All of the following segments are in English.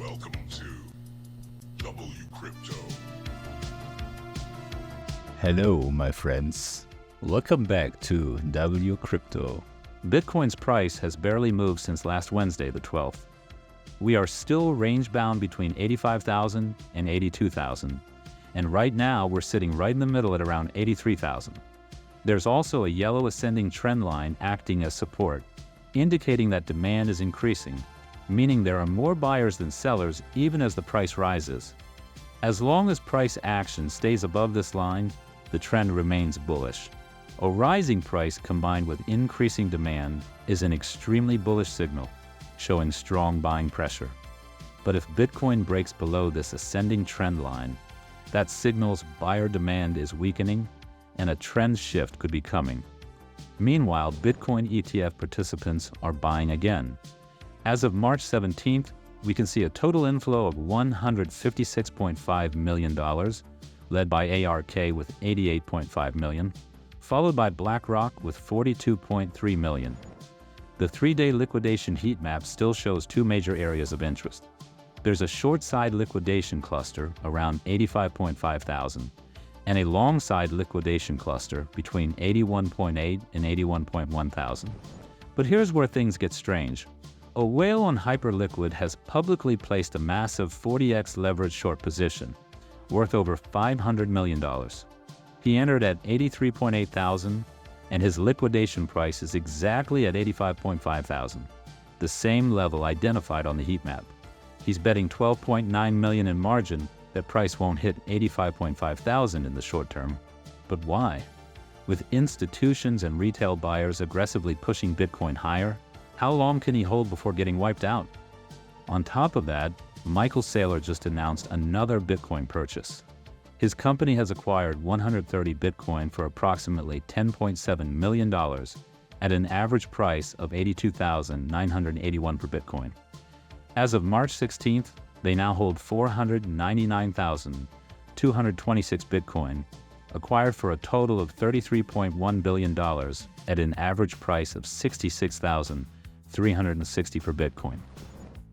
Welcome to WCrypto. Hello, my friends. Welcome back to WCrypto. Bitcoin's price has barely moved since last Wednesday, the 12th. We are still range-bound between 85,000 and 82,000, and right now we're sitting right in the middle at around 83,000. There's also a yellow ascending trend line acting as support, indicating that demand is increasing, meaning there are more buyers than sellers even as the price rises. As long as price action stays above this line, the trend remains bullish. A rising price combined with increasing demand is an extremely bullish signal, showing strong buying pressure. But if Bitcoin breaks below this ascending trend line, that signals buyer demand is weakening and a trend shift could be coming. Meanwhile, Bitcoin ETF participants are buying again. As of March 17th, we can see a total inflow of $156.5 million, led by ARK with $88.5 million, followed by BlackRock with $42.3 million. The 3-day liquidation heat map still shows two major areas of interest. There's a short side liquidation cluster around 85.5 thousand, and a long side liquidation cluster between 81.8 and 81.1 thousand. But here's where things get strange. A whale on Hyperliquid has publicly placed a massive 40x leverage short position, worth over $500 million. He entered at 83.8 thousand, and his liquidation price is exactly at 85.5 thousand, the same level identified on the heat map. He's betting $12.9 million in margin that price won't hit 85.5 thousand in the short term. But why? With institutions and retail buyers aggressively pushing Bitcoin higher, how long can he hold before getting wiped out? On top of that, Michael Saylor just announced another Bitcoin purchase. His company has acquired 130 Bitcoin for approximately $10.7 million at an average price of $82,981 per Bitcoin. As of March 16th, they now hold 499,226 Bitcoin, acquired for a total of $33.1 billion at an average price of $66,360 per Bitcoin.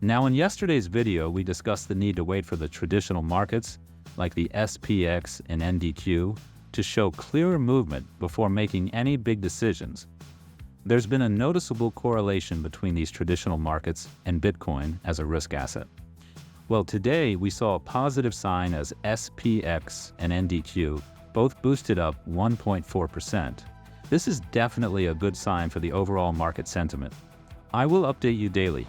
Now, in yesterday's video, we discussed the need to wait for the traditional markets, like the SPX and NDQ, to show clearer movement before making any big decisions. There's been a noticeable correlation between these traditional markets and Bitcoin as a risk asset. Well, today we saw a positive sign as SPX and NDQ both boosted up 1.4%. This is definitely a good sign for the overall market sentiment. I will update you daily.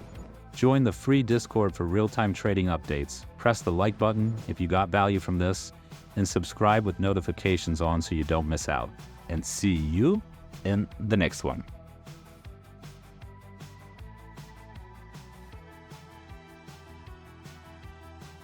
Join the free Discord for real-time trading updates. Press the like button if you got value from this, and subscribe with notifications on so you don't miss out. And see you in the next one.